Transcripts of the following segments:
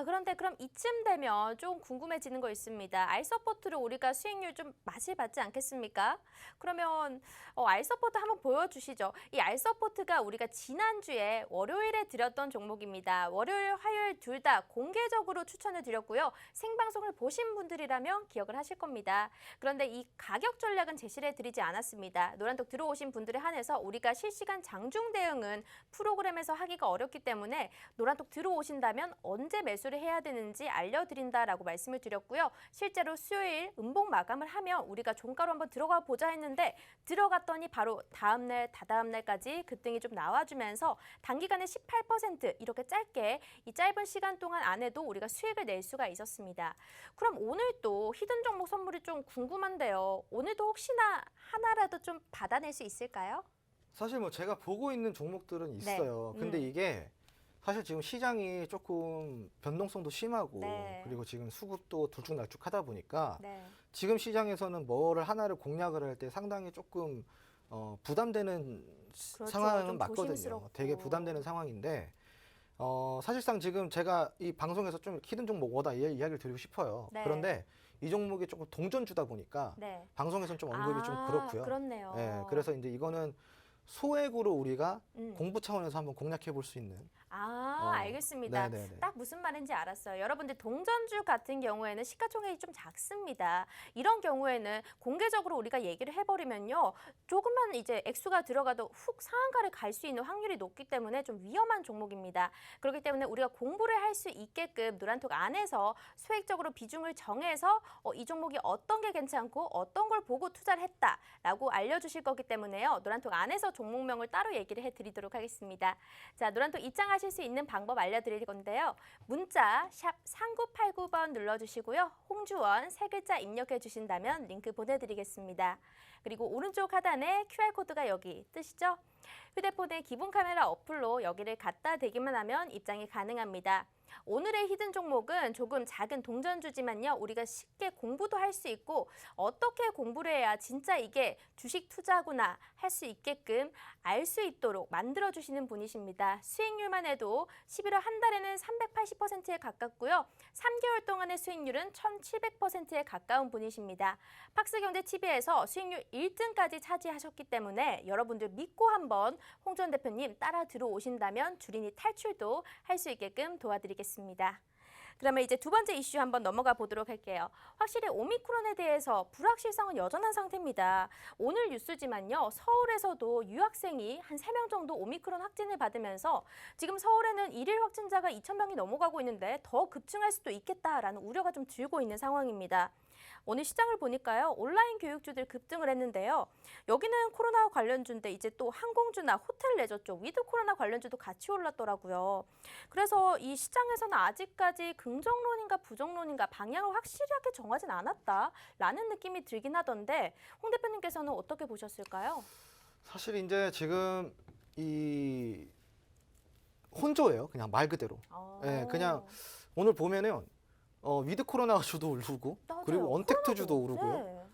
그런데 그럼 이쯤 되면 좀 궁금해지는 거 있습니다. 알서포트로 우리가 수익률 좀 맛을 봤지 않겠습니까? 그러면 알서포트 한번 보여주시죠. 이 알서포트가 우리가 지난주에 월요일에 드렸던 종목입니다. 월요일, 화요일 둘 다 공개적으로 추천을 드렸고요. 생방송을 보신 분들이라면 기억을 하실 겁니다. 그런데 이 가격 전략은 제시를 해드리지 않았습니다. 노란톡 들어오신 분들에 한해서 우리가 실시간 장중 대응은 프로그램에서 하기가 어렵기 때문에 노란톡 들어오신다면 언제 매수를 해야 되는지 알려드린다라고 말씀을 드렸고요. 실제로 수요일 음봉 마감을 하면 우리가 종가로 한번 들어가 보자 했는데 들어갔더니 바로 다음날, 다다음날까지 급등이 좀 나와주면서 단기간에 18% 이렇게 짧게 이 짧은 시간 동안 안에도 우리가 수익을 낼 수가 있었습니다. 그럼 오늘 또 히든 종목 선물이 좀 궁금한데요. 오늘도 혹시나 하나라도 좀 받아낼 수 있을까요? 사실 뭐 제가 보고 있는 종목들은 있어요. 네. 근데 이게 사실 지금 시장이 조금 변동성도 심하고 네. 그리고 지금 수급도 들쭉날쭉하다 보니까 네. 지금 시장에서는 뭐를 하나를 공략을 할 때 상당히 조금 부담되는 그렇죠. 상황은 좀 맞거든요. 조심스럽고. 되게 부담되는 상황인데 사실상 지금 제가 이 방송에서 좀 히든 종목 뭐다 이야기를 드리고 싶어요. 네. 그런데 이 종목이 조금 동전주다 보니까 네. 방송에서는 좀 언급이 좀 그렇고요. 그렇네요. 예, 그래서 이제 이거는 소액으로 우리가 음. 공부 차원에서 한번 공략해 볼 수 있는. 알겠습니다. 네네네. 딱 무슨 말인지 알았어요. 여러분들 동전주 같은 경우에는 시가총액이 좀 작습니다. 이런 경우에는 공개적으로 우리가 얘기를 해버리면요. 조금만 이제 액수가 들어가도 훅 상한가를 갈 수 있는 확률이 높기 때문에 좀 위험한 종목입니다. 그렇기 때문에 우리가 공부를 할 수 있게끔 노란톡 안에서 소액적으로 비중을 정해서 이 종목이 어떤 게 괜찮고 어떤 걸 보고 투자를 했다라고 알려주실 거기 때문에요. 노란톡 안에서 종목명을 따로 얘기를 해드리도록 하겠습니다. 자, 노란톡 입장하실 수 있는 방법 알려드릴 건데요. 문자 샵 3989번 눌러주시고요. 홍주원 세 글자 입력해 주신다면 링크 보내드리겠습니다. 그리고 오른쪽 하단에 QR코드가 여기 뜨시죠? 휴대폰의 기본 카메라 어플로 여기를 갖다 대기만 하면 입장이 가능합니다. 오늘의 히든 종목은 조금 작은 동전주지만요. 우리가 쉽게 공부도 할 수 있고 어떻게 공부를 해야 진짜 이게 주식 투자구나 할 수 있게끔 알 수 있도록 만들어주시는 분이십니다. 수익률만 해도 11월 한 달에는 380%에 가깝고요. 3개월 동안의 수익률은 1700%에 가까운 분이십니다. 팍스경제TV에서 수익률 1등까지 차지하셨기 때문에 여러분들 믿고 한번 홍준 대표님 따라 들어오신다면 주린이 탈출도 할 수 있게끔 도와드리겠습니다. 그러면 이제 두 번째 이슈 한번 넘어가 보도록 할게요. 확실히 오미크론에 대해서 불확실성은 여전한 상태입니다. 오늘 뉴스지만요. 서울에서도 유학생이 한 3명 정도 오미크론 확진을 받으면서 지금 서울에는 일일 확진자가 2,000명이 넘어가고 있는데 더 급증할 수도 있겠다라는 우려가 좀 들고 있는 상황입니다. 오늘 시장을 보니까요. 온라인 교육주들 급등을 했는데요. 여기는 코로나 관련주인데 이제 또 항공주나 호텔 레저 쪽 위드 코로나 관련주도 같이 올랐더라고요. 그래서 이 시장에서는 아직까지 긍정론인가 부정론인가 방향을 확실하게 정하진 않았다라는 느낌이 들긴 하던데 홍 대표님께서는 어떻게 보셨을까요? 사실 이제 지금 이 혼조예요. 그냥 말 그대로. 예, 그냥 오늘 보면은 위드 코로나 주도 오르고 맞아요. 그리고 언택트 주도 오르고요. 네.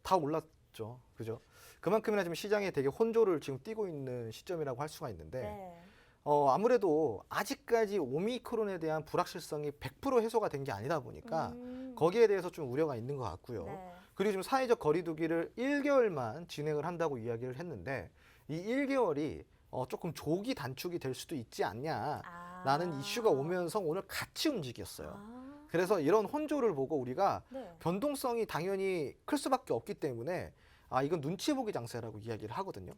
다 올랐죠. 그죠? 그만큼이나 지금 시장에 되게 혼조를 지금 띠고 있는 시점이라고 할 수가 있는데 네. 아무래도 아직까지 오미크론에 대한 불확실성이 100% 해소가 된 게 아니다 보니까 거기에 대해서 좀 우려가 있는 것 같고요. 네. 그리고 지금 사회적 거리두기를 1개월만 진행을 한다고 이야기를 했는데 이 1개월이 조금 조기 단축이 될 수도 있지 않냐라는 이슈가 오면서 오늘 같이 움직였어요. 그래서 이런 혼조를 보고 우리가 네. 변동성이 당연히 클 수밖에 없기 때문에 이건 눈치 보기 장세라고 이야기를 하거든요.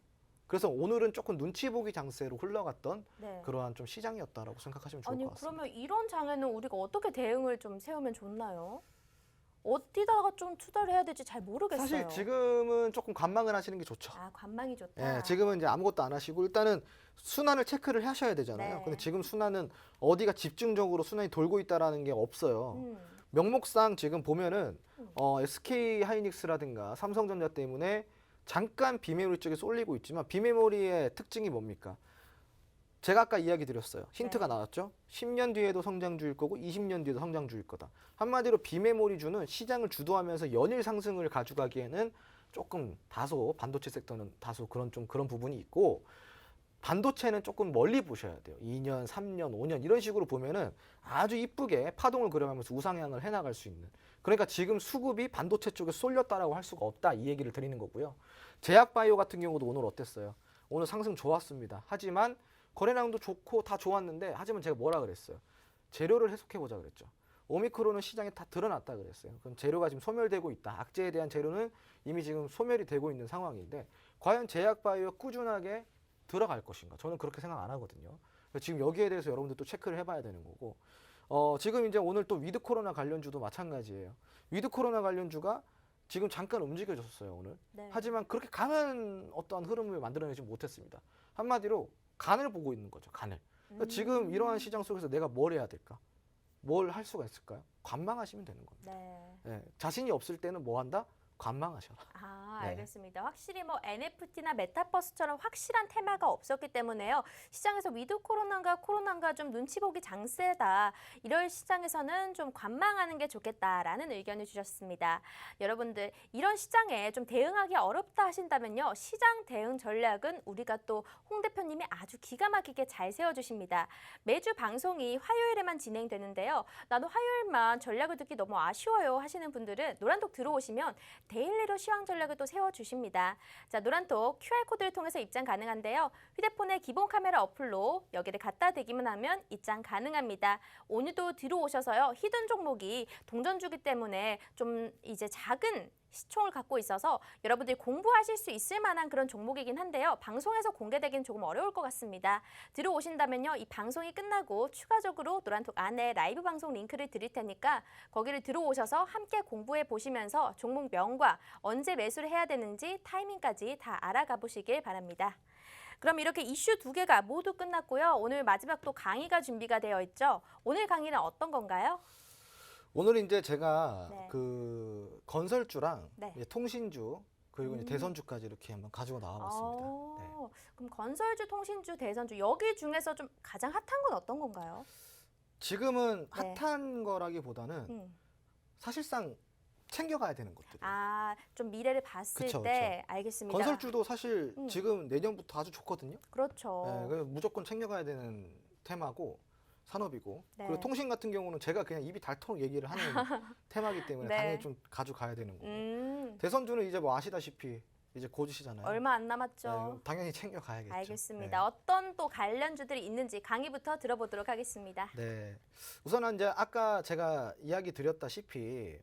그래서 오늘은 조금 눈치 보기 장세로 흘러갔던 네. 그러한 좀 시장이었다라고 생각하시면 좋을 아니 것 같습니다. 그러면 이런 장에는 우리가 어떻게 대응을 좀 세우면 좋나요? 어디다가 좀 투자를 해야 될지 잘 모르겠어요. 사실 지금은 조금 관망을 하시는 게 좋죠. 관망이 좋다. 예, 지금은 이제 아무것도 안 하시고 일단은 순환을 체크를 하셔야 되잖아요. 네. 근데 지금 순환은 어디가 집중적으로 순환이 돌고 있다라는 게 없어요. 명목상 지금 보면은 SK 하이닉스라든가 삼성전자 때문에 잠깐 비메모리 쪽에 쏠리고 있지만 비메모리의 특징이 뭡니까? 제가 아까 이야기 드렸어요. 힌트가 네. 나왔죠? 10년 뒤에도 성장주일 거고 20년 뒤에도 성장주일 거다. 한마디로 비메모리주는 시장을 주도하면서 연일 상승을 가져가기에는 조금 다소 반도체 섹터는 다소 그런 부분이 있고 반도체는 조금 멀리 보셔야 돼요. 2년, 3년, 5년 이런 식으로 보면은 아주 이쁘게 파동을 그려가면서 우상향을 해나갈 수 있는. 그러니까 지금 수급이 반도체 쪽에 쏠렸다라고 할 수가 없다 이 얘기를 드리는 거고요. 제약바이오 같은 경우도 오늘 어땠어요? 오늘 상승 좋았습니다. 하지만 거래량도 좋고 다 좋았는데 하지만 제가 뭐라 그랬어요? 재료를 해석해보자 그랬죠. 오미크론은 시장에 다 드러났다 그랬어요. 그럼 재료가 지금 소멸되고 있다. 악재에 대한 재료는 이미 지금 소멸이 되고 있는 상황인데 과연 제약바이오 꾸준하게 들어갈 것인가? 저는 그렇게 생각 안 하거든요. 지금 여기에 대해서 여러분들 또 체크를 해봐야 되는 거고 지금 이제 오늘 또 위드 코로나 관련주도 마찬가지예요. 위드 코로나 관련주가 지금 잠깐 움직여졌어요 오늘. 네. 하지만 그렇게 강한 어떠한 흐름을 만들어내지 못했습니다. 한마디로 간을 보고 있는 거죠. 간을. 그러니까 지금 이러한 시장 속에서 내가 뭘 해야 될까? 뭘 할 수가 있을까요? 관망하시면 되는 겁니다. 네. 네, 자신이 없을 때는 뭐 한다? 관망하셔라. 아, 네. 알겠습니다. 확실히 뭐 NFT나 메타버스처럼 확실한 테마가 없었기 때문에요. 시장에서 위드 코로나인가 좀 눈치 보기 장세다. 이럴 시장에서는 좀 관망하는 게 좋겠다라는 의견을 주셨습니다. 여러분들 이런 시장에 좀 대응하기 어렵다 하신다면요. 시장 대응 전략은 우리가 또 홍 대표님이 아주 기가 막히게 잘 세워주십니다. 매주 방송이 화요일에만 진행되는데요. 나도 화요일만 전략을 듣기 너무 아쉬워요 하시는 분들은 노란톡 들어오시면 데일리로 시황 전략을 또 세워주십니다. 자, 노란톡 QR코드를 통해서 입장 가능한데요. 휴대폰의 기본 카메라 어플로 여기를 갖다 대기만 하면 입장 가능합니다. 오늘도 들어오셔서요. 히든 종목이 동전주기 때문에 좀 이제 작은 시총을 갖고 있어서 여러분들이 공부하실 수 있을 만한 그런 종목이긴 한데요. 방송에서 공개되기는 조금 어려울 것 같습니다. 들어오신다면요. 이 방송이 끝나고 추가적으로 노란톡 안에 라이브 방송 링크를 드릴 테니까 거기를 들어오셔서 함께 공부해 보시면서 종목명과 언제 매수를 해야 되는지 타이밍까지 다 알아가 보시길 바랍니다. 그럼 이렇게 이슈 2개가 모두 끝났고요. 오늘 마지막 또 강의가 준비가 되어 있죠. 오늘 강의는 어떤 건가요? 오늘 이제 제가 네. 그 건설주랑 네. 이제 통신주 그리고 이제 대선주까지 이렇게 한번 가지고 나와봤습니다. 네. 그럼 건설주, 통신주, 대선주 여기 중에서 좀 가장 핫한 건 어떤 건가요? 지금은 네. 핫한 거라기보다는 사실상 챙겨가야 되는 것들이에요. 아, 좀 미래를 봤을 그쵸, 때 알겠습니다. 건설주도 사실 지금 내년부터 아주 좋거든요. 그렇죠. 네, 그래서 무조건 챙겨가야 되는 테마고 산업이고 네. 그리고 통신 같은 경우는 제가 그냥 입이 닳도록 얘기를 하는 테마이기 때문에 네. 당연히 좀 가져가야 되는 거고 대선주는 이제 뭐 아시다시피 이제 고지시잖아요. 얼마 안 남았죠. 네, 당연히 챙겨가야겠죠. 알겠습니다. 네. 어떤 또 관련주들이 있는지 강의부터 들어보도록 하겠습니다. 네. 우선은 이제 아까 제가 이야기 드렸다시피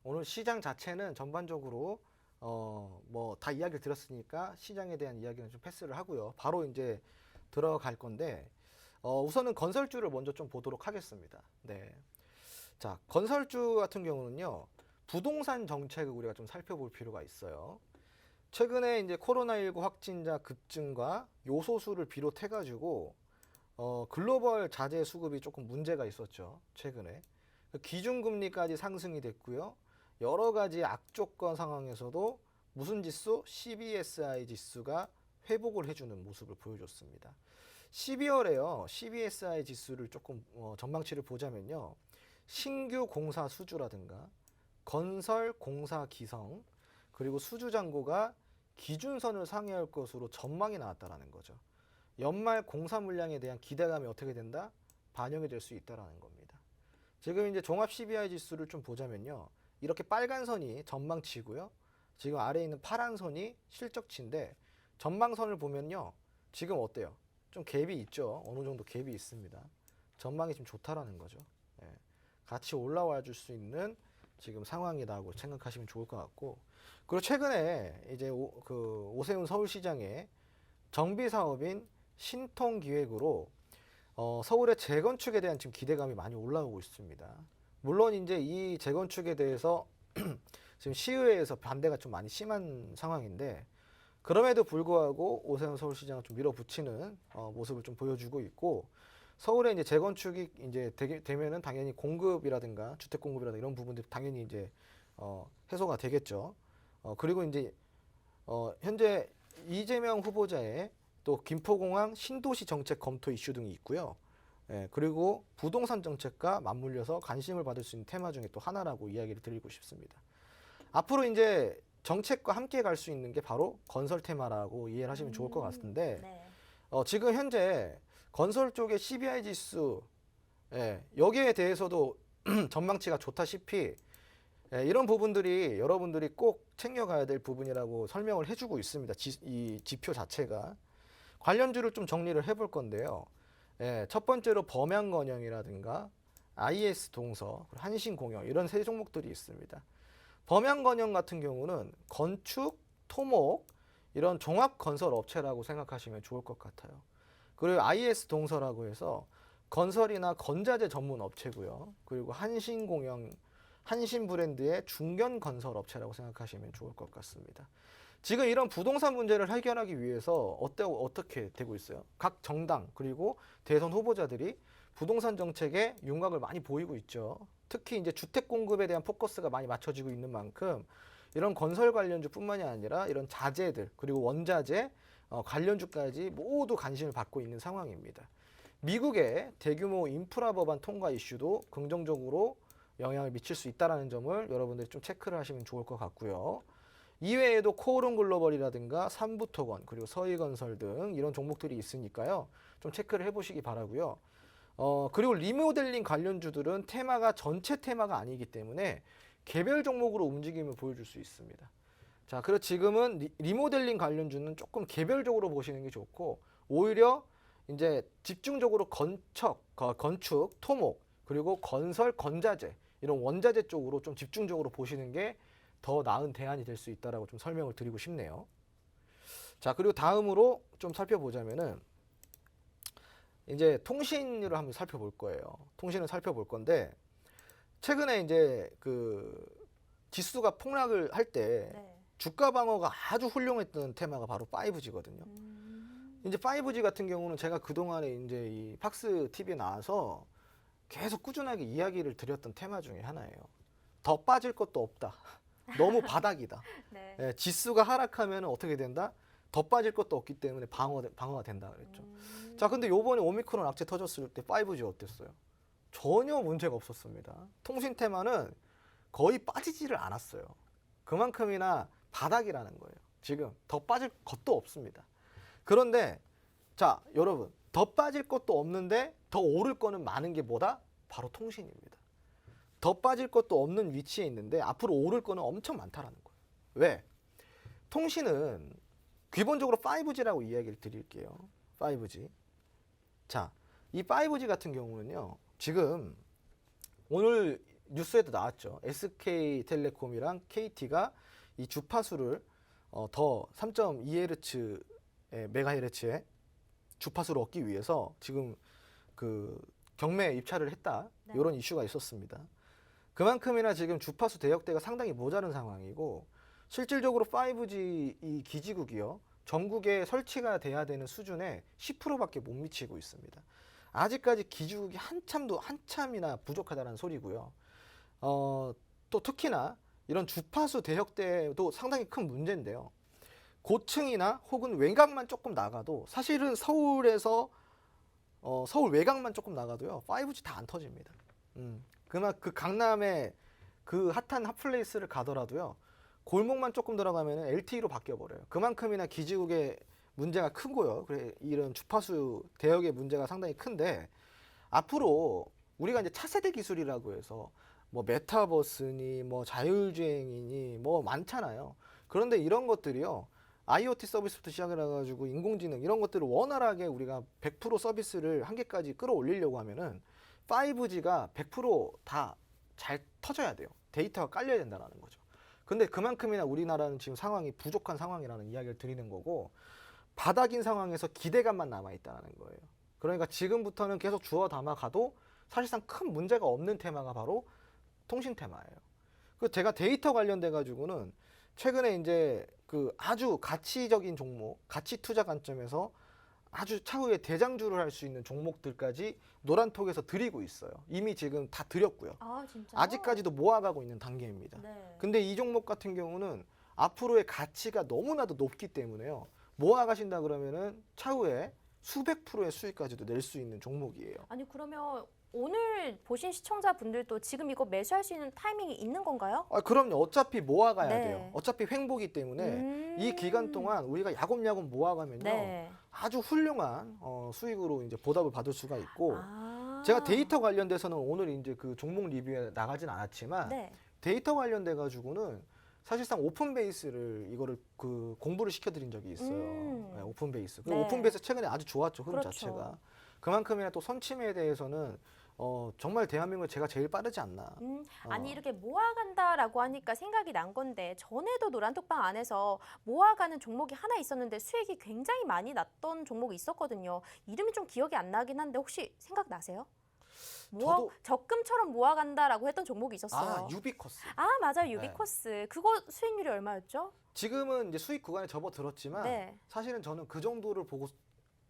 오늘 시장 자체는 전반적으로 뭐 다 이야기를 드렸으니까 시장에 대한 이야기는 좀 패스를 하고요. 바로 이제 들어갈 건데 우선은 건설주를 먼저 좀 보도록 하겠습니다. 네. 자, 건설주 같은 경우는요. 부동산 정책을 우리가 좀 살펴볼 필요가 있어요. 최근에 이제 코로나19 확진자 급증과 요소수를 비롯해 가지고 글로벌 자재 수급이 조금 문제가 있었죠. 최근에. 기준금리까지 상승이 됐고요. 여러 가지 악조건 상황에서도 무슨 지수? CBSI 지수가 회복을 해주는 모습을 보여줬습니다. 12월에요. CBSI 지수를 조금 전망치를 보자면요. 신규 공사 수주라든가 건설 공사 기성 그리고 수주 잔고가 기준선을 상회할 것으로 전망이 나왔다라는 거죠. 연말 공사 물량에 대한 기대감이 어떻게 된다? 반영이 될 수 있다라는 겁니다. 지금 이제 종합 CBI 지수를 좀 보자면요. 이렇게 빨간 선이 전망치고요. 지금 아래에 있는 파란 선이 실적치인데 전망선을 보면요. 지금 어때요? 좀 갭이 있죠. 어느 정도 갭이 있습니다. 전망이 좀 좋다라는 거죠. 예. 같이 올라와 줄 수 있는 지금 상황이라고 생각하시면 좋을 것 같고 그리고 최근에 이제 오세훈 서울시장의 정비 사업인 신통기획으로 서울의 재건축에 대한 지금 기대감이 많이 올라오고 있습니다. 물론 이제 이 재건축에 대해서 지금 시의회에서 반대가 좀 많이 심한 상황인데 그럼에도 불구하고 오세훈 서울시장을 좀 밀어붙이는 모습을 좀 보여주고 있고 서울에 이제 재건축이 이제 되면은 당연히 공급이라든가 주택 공급이라든가 이런 부분들이 당연히 이제 해소가 되겠죠. 그리고 이제 현재 이재명 후보자의 또 김포공항 신도시 정책 검토 이슈 등이 있고요. 예, 그리고 부동산 정책과 맞물려서 관심을 받을 수 있는 테마 중에 또 하나라고 이야기를 드리고 싶습니다. 앞으로 이제 정책과 함께 갈 수 있는 게 바로 건설 테마라고 이해를 하시면 좋을 것 같은데 네. 지금 현재 건설 쪽의 CBI 지수 여기에 대해서도 전망치가 좋다시피 이런 부분들이 여러분들이 꼭 챙겨가야 될 부분이라고 설명을 해주고 있습니다. 이 지표 자체가. 관련주를 좀 정리를 해볼 건데요. 첫 번째로 범양건영이라든가 IS 동서, 한신공영 이런 세 종목들이 있습니다. 범양건영 같은 경우는 건축, 토목 이런 종합건설업체라고 생각하시면 좋을 것 같아요. 그리고 IS 동서라고 해서 건설이나 건자재 전문 업체고요. 그리고 한신공영, 한신 브랜드의 중견 건설 업체라고 생각하시면 좋을 것 같습니다. 지금 이런 부동산 문제를 해결하기 위해서 어떻게 되고 있어요? 각 정당 그리고 대선 후보자들이 부동산 정책에 윤곽을 많이 보이고 있죠. 특히 이제 주택 공급에 대한 포커스가 많이 맞춰지고 있는 만큼 이런 건설 관련주뿐만이 아니라 이런 자재들 그리고 원자재 관련주까지 모두 관심을 받고 있는 상황입니다. 미국의 대규모 인프라 법안 통과 이슈도 긍정적으로 영향을 미칠 수 있다는 점을 여러분들이 좀 체크를 하시면 좋을 것 같고요. 이외에도 코오롱 글로벌이라든가 삼부토건 그리고 서희건설 등 이런 종목들이 있으니까요. 좀 체크를 해보시기 바라고요. 그리고 리모델링 관련주들은 테마가 전체 테마가 아니기 때문에 개별 종목으로 움직임을 보여줄 수 있습니다. 자, 그래서 지금은 리모델링 관련주는 조금 개별적으로 보시는 게 좋고 오히려 이제 집중적으로 건축, 토목 그리고 건설, 건자재 이런 원자재 쪽으로 좀 집중적으로 보시는 게 더 나은 대안이 될 수 있다라고 좀 설명을 드리고 싶네요. 자, 그리고 다음으로 좀 살펴보자면은 이제 통신을 한번 살펴볼 거예요. 통신을 살펴볼 건데 최근에 이제 그 지수가 폭락을 할 때 주가 방어가 아주 훌륭했던 테마가 바로 5G거든요. 이제 5G 같은 경우는 제가 그동안에 이제 이 팍스 TV에 나와서 계속 꾸준하게 이야기를 드렸던 테마 중에 하나예요. 더 빠질 것도 없다. 너무 바닥이다. 네. 지수가 하락하면 어떻게 된다? 더 빠질 것도 없기 때문에 방어가 된다 그랬죠. 자, 근데 요번에 오미크론 악재 터졌을 때 5G 어땠어요? 전혀 문제가 없었습니다. 통신 테마는 거의 빠지지를 않았어요. 그만큼이나 바닥이라는 거예요. 지금 더 빠질 것도 없습니다. 그런데 자, 여러분 더 빠질 것도 없는데 더 오를 거는 많은 게 뭐다? 바로 통신입니다. 더 빠질 것도 없는 위치에 있는데 앞으로 오를 거는 엄청 많다라는 거예요. 왜? 통신은 기본적으로 5G라고 이야기를 드릴게요. 5G. 자, 이 5G 같은 경우는요. 지금 오늘 뉴스에도 나왔죠. SK텔레콤이랑 KT가 이 주파수를 더 3.2Hz 메가헤르츠의 주파수를 얻기 위해서 지금 그 경매에 입찰을 했다. 네. 이런 이슈가 있었습니다. 그만큼이나 지금 주파수 대역대가 상당히 모자른 상황이고 실질적으로 5G 이 기지국이요. 전국에 설치가 돼야 되는 수준의 10%밖에 못 미치고 있습니다. 아직까지 기지국이 한참이나 부족하다는 소리고요. 또 특히나 이런 주파수 대역대도 상당히 큰 문제인데요. 고층이나 혹은 외곽만 조금 나가도 사실은 서울에서 서울 외곽만 조금 나가도요 5G 다 안 터집니다. 그 강남의 그 핫한 핫플레이스를 가더라도요 골목만 조금 들어가면 LTE로 바뀌어 버려요. 그만큼이나 기지국의 문제가 크고요. 그래 이런 주파수 대역의 문제가 상당히 큰데 앞으로 우리가 이제 차세대 기술이라고 해서 뭐 메타버스니 뭐 자율주행이니 뭐 많잖아요. 그런데 이런 것들이요. IoT 서비스부터 시작을 해가지고 인공지능 이런 것들을 원활하게 우리가 100% 서비스를 한계까지 끌어올리려고 하면은 5G가 100% 다 잘 터져야 돼요. 데이터가 깔려야 된다는 거죠. 근데 그만큼이나 우리나라는 지금 상황이 부족한 상황이라는 이야기를 드리는 거고 바닥인 상황에서 기대감만 남아있다는 거예요. 그러니까 지금부터는 계속 주워 담아가도 사실상 큰 문제가 없는 테마가 바로 통신 테마예요. 그 제가 데이터 관련돼 가지고는 최근에 이제 그 아주 가치적인 종목, 가치 투자 관점에서 아주 차후에 대장주를 할 수 있는 종목들까지 노란톡에서 드리고 있어요. 이미 지금 다 드렸고요. 아, 진짜요? 아직까지도 모아가고 있는 단계입니다. 네. 근데 이 종목 같은 경우는 앞으로의 가치가 너무나도 높기 때문에요. 모아가신다 그러면은 차후에 수백 프로의 수익까지도 낼 수 있는 종목이에요. 아니 그러면 오늘 보신 시청자분들도 지금 이거 매수할 수 있는 타이밍이 있는 건가요? 그럼요. 어차피 모아가야 네. 돼요. 어차피 횡보기 때문에 이 기간 동안 우리가 야곱야곱 모아가면요. 네. 아주 훌륭한 수익으로 이제 보답을 받을 수가 있고 아. 제가 데이터 관련돼서는 오늘 이제 그 종목 리뷰에 나가진 않았지만 네. 데이터 관련돼 가지고는 사실상 오픈 베이스를 이거를 그 공부를 시켜드린 적이 있어요. 네, 오픈 베이스. 그 네. 오픈 베이스 최근에 아주 좋았죠. 흐름 그렇죠. 자체가. 그만큼이나 또 선침에 대해서는 정말 대한민국 제가 제일 빠르지 않나. 아니 이렇게 모아간다라고 하니까 생각이 난 건데 전에도 노란톡방 안에서 모아가는 종목이 하나 있었는데 수익이 굉장히 많이 났던 종목이 있었거든요. 이름이 좀 기억이 안 나긴 한데 혹시 생각나세요? 저도- 적금처럼 모아간다라고 했던 종목이 있었어요. 유비커스. 아 맞아요. 유비코스. 그거 수익률이 얼마였죠? 지금은 이제 수익 구간에 접어들었지만 네. 사실은 저는 그 정도를 보고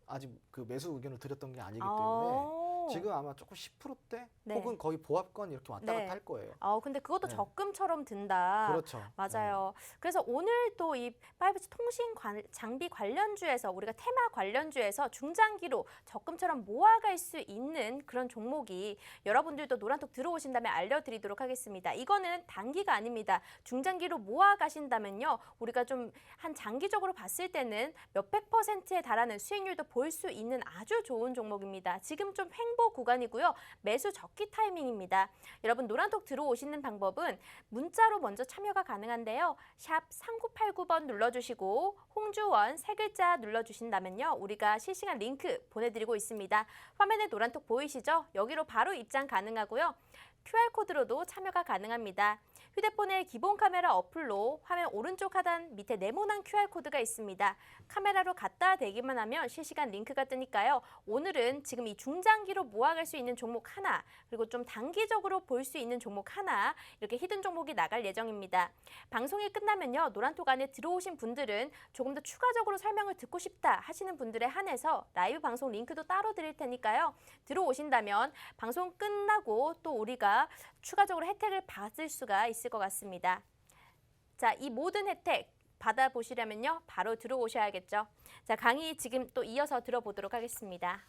아직 그 매수 의견을 드렸던 게 아니기 때문에 아. 지금 아마 조금 10%대 네. 혹은 거의 보합권 이렇게 왔다 네. 갔다 할 거예요. 근데 그것도 네. 적금처럼 든다. 그렇죠. 맞아요. 그래서 오늘 또 이 5G 장비 관련주에서 우리가 테마 관련주에서 중장기로 적금처럼 모아갈 수 있는 그런 종목이 여러분들도 노란톡 들어오신다면 알려드리도록 하겠습니다. 이거는 단기가 아닙니다. 중장기로 모아가신다면요. 우리가 좀 한 장기적으로 봤을 때는 몇백 %에 달하는 수익률도 볼 수 있는 아주 좋은 종목입니다. 지금 좀 횡보 구간이고요. 매수 적기 타이밍입니다. 여러분 노란톡 들어오시는 방법은 문자로 먼저 참여가 가능한데요. 샵 3989번 눌러주시고 홍주원 세 글자 눌러주신다면요. 우리가 실시간 링크 보내드리고 있습니다. 화면에 노란톡 보이시죠? 여기로 바로 입장 가능하고요. QR코드로도 참여가 가능합니다. 휴대폰의 기본 카메라 어플로 화면 오른쪽 하단 밑에 네모난 QR코드가 있습니다. 카메라로 갖다 대기만 하면 실시간 링크가 뜨니까요. 오늘은 지금 이 중장기로 모아갈 수 있는 종목 하나, 그리고 좀 단기적으로 볼 수 있는 종목 하나, 이렇게 히든 종목이 나갈 예정입니다. 방송이 끝나면요. 노란톡 안에 들어오신 분들은 조금 더 추가적으로 설명을 듣고 싶다 하시는 분들에 한해서 라이브 방송 링크도 따로 드릴 테니까요. 들어오신다면 방송 끝나고 또 우리가 추가적으로 혜택을 받을 수가 있을 것 같습니다. 자, 이 모든 혜택 받아보시려면요. 바로 들어오셔야겠죠. 자, 강의 지금 또 이어서 들어보도록 하겠습니다.